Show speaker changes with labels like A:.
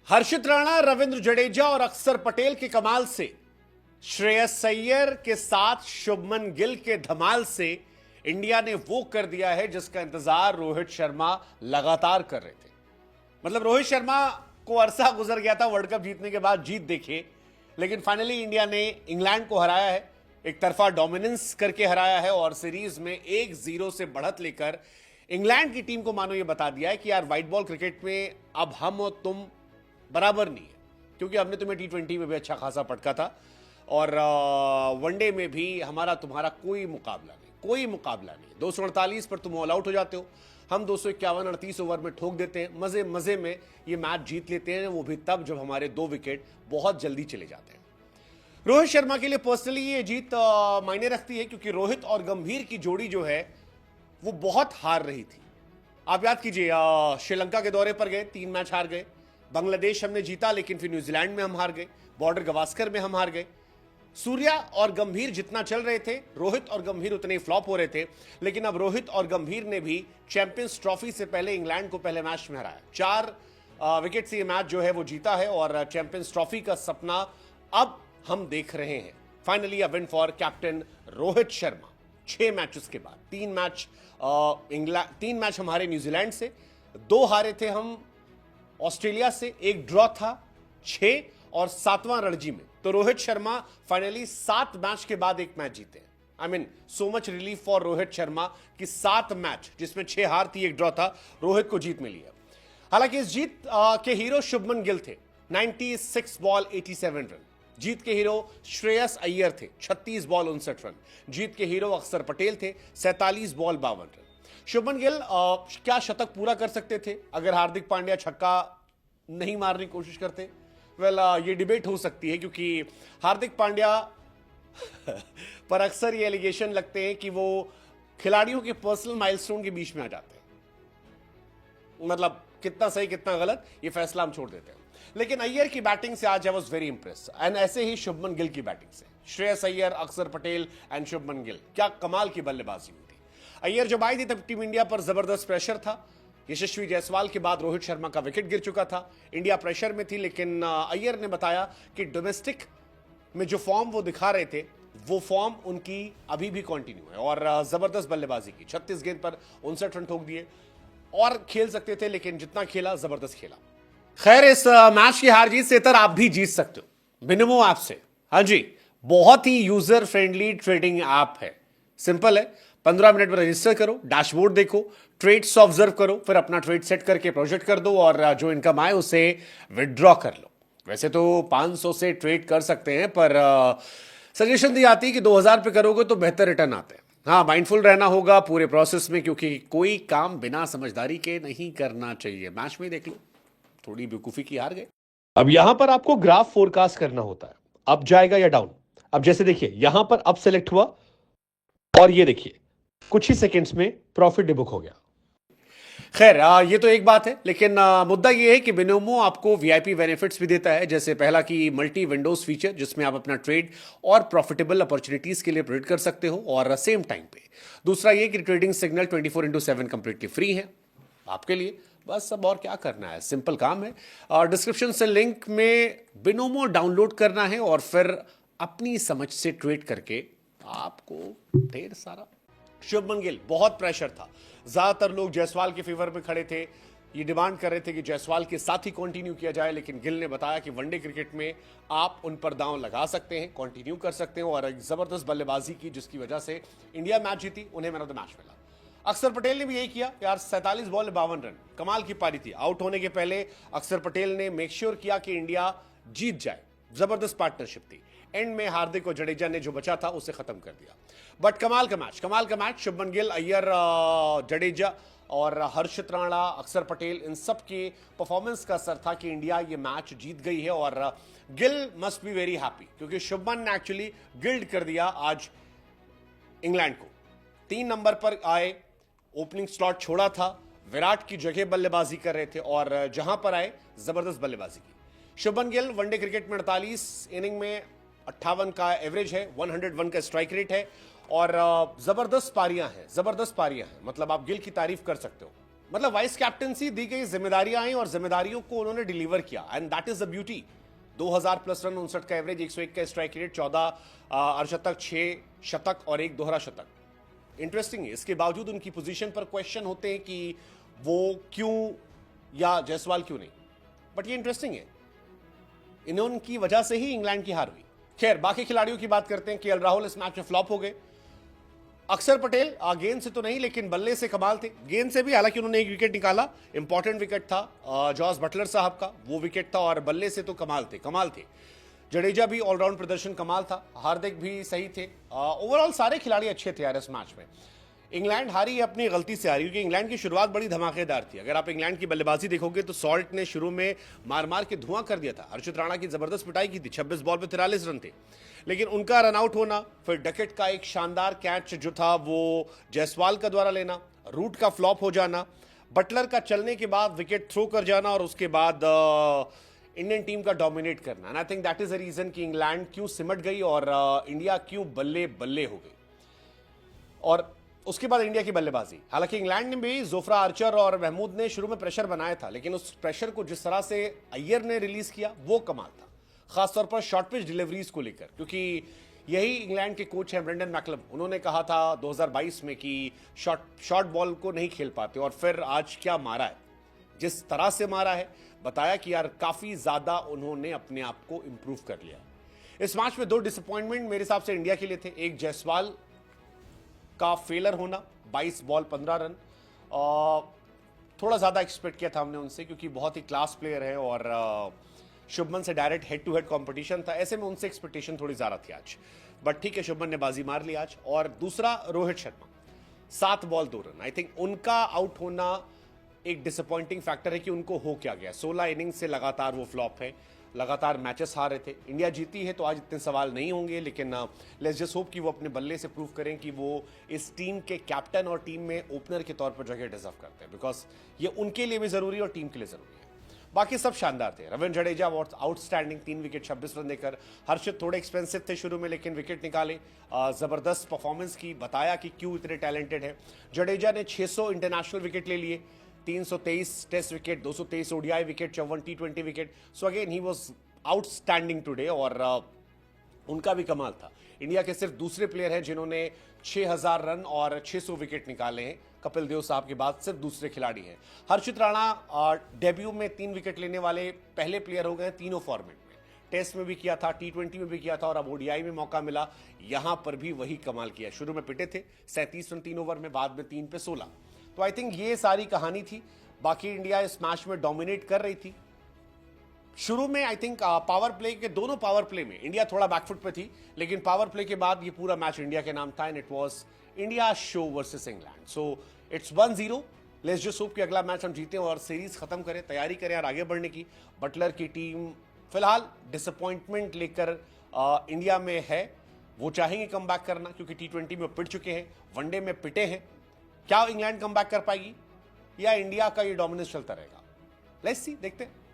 A: हर्षित राणा, रविंद्र जडेजा और अक्षर पटेल के कमाल से, श्रेयस अय्यर के साथ शुभमन गिल के धमाल से इंडिया ने वो कर दिया है जिसका इंतजार रोहित शर्मा लगातार कर रहे थे। मतलब रोहित शर्मा को अरसा गुजर गया था वर्ल्ड कप जीतने के बाद जीत देखे, लेकिन फाइनली इंडिया ने इंग्लैंड को हराया है, एक तरफा डोमिनेंस करके हराया है और सीरीज में 1-0 से बढ़त लेकर इंग्लैंड की टीम को मानो ये बता दिया है कि यार व्हाइट बॉल क्रिकेट में अब हम और तुम बराबर नहीं है, क्योंकि हमने तुम्हें T20 में भी अच्छा खासा पटका था और वनडे में भी हमारा तुम्हारा कोई मुकाबला नहीं। 248 पर तुम ऑल आउट हो जाते हो, हम 251 38 ओवर में ठोक देते हैं, मजे मजे में ये मैच जीत लेते हैं, वो भी तब जब हमारे 2 विकेट बहुत जल्दी चले जाते हैं। रोहित शर्मा के लिए पर्सनली ये जीत मायने रखती है, क्योंकि रोहित और गंभीर की जोड़ी जो है वो बहुत हार रही थी। आप याद कीजिए, श्रीलंका के दौरे पर गए, 3 मैच हार गए, बांग्लादेश हमने जीता लेकिन फिर न्यूजीलैंड में हम हार गए, बॉर्डर गवास्कर में हम हार गए। सूर्या और गंभीर जितना चल रहे थे, रोहित और गंभीर उतने ही फ्लॉप हो रहे थे, लेकिन अब रोहित और गंभीर ने भी चैंपियंस ट्रॉफी से पहले इंग्लैंड को पहले मैच में हराया। 4 विकेट से ये मैच जो है वो जीता है और चैंपियंस ट्रॉफी का सपना अब हम देख रहे हैं। Finally a win for captain Rohit Sharma. 6 matches के बाद 3 मैच हम हारे न्यूजीलैंड से, 2 हारे थे हम ऑस्ट्रेलिया से, 1 ड्रॉ था, 6 और 7वां रणजी में। तो रोहित शर्मा फाइनली 7 मैच के बाद 1 मैच जीते। I mean so much relief for Rohit Sharma कि 7 मैच जिसमें 6 हार थी, 1 ड्रॉ था, रोहित को जीत मिली है। हालांकि इस जीत के हीरो शुभमन गिल थे, 96 बॉल 87 रन। जीत के हीरो श्रेयस अय्यर थे, 36 बॉल 59 रन। जीत के हीरो अक्षर पटेल थे, 47 बॉल 52 रन। शुभमन गिल क्या शतक पूरा कर सकते थे अगर हार्दिक पांड्या छक्का नहीं मारने की कोशिश करते? ये डिबेट हो सकती है, क्योंकि हार्दिक पांड्या पर अक्सर ये एलिगेशन लगते हैं कि वो खिलाड़ियों के पर्सनल माइलस्टोन के बीच में आ जाते हैं। मतलब कितना सही कितना गलत ये फैसला हम छोड़ देते हैं, लेकिन अय्यर की बैटिंग से आज I was very Impress, and ऐसे ही शुभमन गिल की बैटिंग से। श्रेयस अय्यर, अक्षर पटेल एंड शुभमन गिल, क्या कमाल की बल्लेबाजी हुई थी। अय्यर जब आई थी तब टीम इंडिया पर जबरदस्त प्रेशर था। यशस्वी जायसवाल के बाद रोहित शर्मा का विकेट गिर चुका था, इंडिया प्रेशर में थी, लेकिन अय्यर ने बताया कि डोमेस्टिक में जो फॉर्म वो दिखा रहे थे वो फॉर्म उनकी अभी भी कंटिन्यू है और जबरदस्त बल्लेबाजी की। 36 गेंद पर 59 रन ठोक दिए और खेल सकते थे, लेकिन जितना खेला जबरदस्त खेला। खैर, इस मैच की हार जीत से इतर आप भी जीत सकते हो बिनोमो ऐप से। हाँ जी, बहुत ही यूजर फ्रेंडली ट्रेडिंग ऐप है, सिंपल है। 15 मिनट में रजिस्टर करो, डैशबोर्ड देखो, ट्रेड्स ऑब्जर्व करो, फिर अपना ट्रेड सेट करके प्रोजेक्ट कर दो और जो इनकम आए उसे विड्रॉ कर लो। वैसे तो 500 से ट्रेड कर सकते हैं, पर सजेशन दी आती है कि 2000 पे करोगे तो बेहतर रिटर्न आते हैं। हाँ, माइंडफुल रहना होगा पूरे प्रोसेस में, क्योंकि कोई काम बिना समझदारी के नहीं करना चाहिए। मैच में देख लो, थोड़ी बेवकूफी की हार गए।
B: अब यहां पर आपको ग्राफ फोरकास्ट करना होता है, अप जाएगा या डाउन। अब जैसे देखिए यहां पर अप सेलेक्ट हुआ और ये देखिए कुछ ही सेकंड्स में प्रॉफिट डिबुक हो गया।
A: खैर, ये तो एक बात है, लेकिन मुद्दा ये है कि बिनोमो आपको वीआईपी बेनिफिट्स भी देता है, जैसे पहला की मल्टी विंडोज फीचर, जिसमें आप अपना ट्रेड और प्रॉफिटेबल अपॉर्चुनिटीज के लिए प्रेडिक्ट कर सकते हो और सेम टाइम पे। दूसरा ये कि ट्रेडिंग सिग्नल 24/7 कंप्लीटली फ्री है आपके लिए। बस अब और क्या करना है, सिंपल काम है। और डिस्क्रिप्शन से लिंक में बिनोमो डाउनलोड करना है और फिर अपनी समझ से ट्रेड करके आपको ढेर सारा। शुभमन गिल, बहुत प्रेशर था, ज्यादातर लोग जायसवाल के फेवर में खड़े थे, ये डिमांड कर रहे थे कि जायसवाल के साथ ही कंटिन्यू किया जाए, लेकिन गिल ने बताया कि वनडे क्रिकेट में आप उन पर दांव लगा सकते हैं, कंटिन्यू कर सकते हैं, और एक जबरदस्त बल्लेबाजी की जिसकी वजह से इंडिया मैच जीती, उन्हें मैन ऑफ द मैच मिला। अक्षर पटेल ने भी यही किया यार, 47 बॉल 52 रन, कमाल की पारी थी। आउट होने के पहले अक्षर पटेल ने मेक श्योर किया कि इंडिया जीत जाए, जबरदस्त पार्टनरशिप थी। एंड में हार्दिक और जडेजा ने जो बचा था उसे खत्म कर दिया। बट कमाल का मैच। शुभमन गिल, अय्यर, जडेजा और हर्षित राणा, अक्षर पटेल, इन सब के परफॉर्मेंस का असर था कि इंडिया ये मैच जीत गई है। और Gill must be very happy, क्योंकि शुभमन ने एक्चुअली गिल्ड कर दिया आज इंग्लैंड को। 3 नंबर पर आए, ओपनिंग स्लॉट छोड़ा था, विराट की जगह बल्लेबाजी कर रहे थे और जहां पर आए जबरदस्त बल्लेबाजी की। शुभमन गिल वनडे क्रिकेट में 48 इनिंग में 58 का एवरेज है, 101 का स्ट्राइक रेट है और जबरदस्त पारियां हैं। मतलब आप गिल की तारीफ कर सकते हो। मतलब वाइस कैप्टनसी दी गई जिम्मेदारियां आई और जिम्मेदारियों को उन्होंने डिलीवर किया and that is the beauty. 2000 plus run, 59 का एवरेज, 101 का स्ट्राइक रेट, 14 अर्धशतक, 6 शतक और एक दोहरा शतक। इंटरेस्टिंग है। इसके बावजूद उनकी पोजीशन पर क्वेश्चन होते हैं कि वो क्यों या जायसवाल क्यों नहीं, बट ये इंटरेस्टिंग है, इन्होंने वजह से ही इंग्लैंड की हार हुई। खैर बाकी खिलाड़ियों की बात करते हैं। केएल राहुल इस मैच में फ्लॉप हो गए। अक्षर पटेल गेंद से तो नहीं लेकिन बल्ले से कमाल थे। गेंद से भी हालांकि उन्होंने एक विकेट निकाला, इंपॉर्टेंट विकेट था जॉस बटलर साहब का, वो विकेट था, और बल्ले से तो कमाल थे। जडेजा भी ऑलराउंड प्रदर्शन कमाल था, हार्दिक भी सही थे, ओवरऑल सारे खिलाड़ी अच्छे थे यार इस मैच में। इंग्लैंड हारी अपनी गलती से हारी, क्योंकि इंग्लैंड की शुरुआत बड़ी धमाकेदार थी। अगर आप इंग्लैंड की बल्लेबाजी देखोगे तो सॉल्ट ने शुरू में मार मार के धुआं कर दिया था। हर्षित राणा की जबरदस्त पिटाई की थी, 26 बॉल पे 43 रन थे, लेकिन उनका रन आउट होना, फिर डकेट का एक शानदार कैच जो था वो जायसवाल का द्वारा लेना, रूट का फ्लॉप हो जाना, बटलर का चलने के बाद विकेट थ्रो कर जाना और उसके बाद इंडियन टीम का डोमिनेट करना। And I think that is the reason कि इंग्लैंड क्यों सिमट गई और इंडिया क्यों बल्ले बल्ले हो गई। और उसके बाद इंडिया की बल्लेबाजी, हालांकि इंग्लैंड ने भी जोफ्रा आर्चर और महमूद ने शुरू में प्रेशर बनाया था, लेकिन उस प्रेशर को जिस तरह से अय्यर ने रिलीज किया वो कमाल था, खासतौर पर शॉर्ट पिच डिलीवरीज को लेकर, क्योंकि यही इंग्लैंड के कोच हैं ब्रेंडन मैकलम। उन्होंने कहा था 2022 में कि शॉर्ट बॉल को नहीं खेल पाते, और फिर आज क्या मारा है, जिस तरह से मारा है, बताया कि यार काफी ज्यादा उन्होंने अपने आप को इंप्रूव कर लिया। इस मैच में 2 डिसअपॉइंटमेंट मेरे हिसाब से इंडिया के लिए थे। एक जायसवाल का फेलर होना, 22 बॉल 15 रन, थोड़ा ज्यादा एक्सपेक्ट किया था हमने उनसे, क्योंकि बहुत ही क्लास प्लेयर है और शुभमन से direct head to head competition था, ऐसे में उनसे एक्सपेक्टेशन थोड़ी ज्यादा थी आज, बट ठीक है, शुभमन ने बाजी मार ली आज। और दूसरा Rohit Sharma, 7 ball 2 run. I think उनका आउट होना एक डिसअपॉइंटिंग फैक्टर है कि उनको हो क्या गया। 16 इनिंग से लगातार वो फ्लॉप है, लगातार मैचेस हार रहे थे। इंडिया जीती है तो आज इतने सवाल नहीं होंगे, लेकिन लेट्स जस्ट होप कि वो अपने बल्ले से प्रूव करें कि वो इस टीम के कैप्टन और टीम में ओपनर के तौर पर जगह डिजर्व करते हैं, बिकॉज ये उनके लिए भी जरूरी है और टीम के लिए जरूरी है। बाकी सब शानदार थे। Ravindra Jadeja outstanding, 3 wicket 26 run देकर। हर्षित थोड़े एक्सपेंसिव थे शुरू में, लेकिन विकेट निकाले, जबरदस्त परफॉर्मेंस की, बताया कि क्यों इतने टैलेंटेड है। जडेजा ने 600 इंटरनेशनल विकेट ले लिए, 323 test wicket, 223 ODI wicket, 54 T20 wicket. So again he was outstanding today, और उनका भी कमाल था। इंडिया के सिर्फ दूसरे प्लेयर हैं जिन्होंने 6000 रन और 600 विकेट निकाले हैं, कपिल देव साहब के बाद सिर्फ दूसरे खिलाड़ी हैं। हर्षित राणा डेब्यू में 3 विकेट लेने वाले पहले प्लेयर हो गए तीनों फॉर्मेट में, टेस्ट में भी किया था, T20 में भी किया था, और अब ओडीआई में मौका मिला, यहां पर भी वही कमाल किया। शुरू में पिटे थे 37 रन 3 ओवर में, बाद में 3 पे 16। तो आई थिंक ये सारी कहानी थी। बाकी इंडिया इस मैच में डोमिनेट कर रही थी। शुरू में आई थिंक पावर प्ले के दोनों पावर प्ले में इंडिया थोड़ा बैकफुट पे थी, लेकिन पावर प्ले के बाद ये पूरा मैच इंडिया के नाम था, and it was India show versus England. So it's 1-0। Let's just hope कि अगला मैच हम जीतें और सीरीज खत्म करें, तैयारी करें और आगे बढ़ने की। बटलर की टीम फिलहाल डिसअपॉइंटमेंट लेकर इंडिया में है, वो चाहेंगे कम बैक करना, क्योंकि T20 में पिट चुके हैं, वनडे में पिटे हैं। क्या इंग्लैंड कम बैक कर पाएगी या इंडिया का ये डोमिनेंस चलता रहेगा? लेट्स सी, देखते हैं।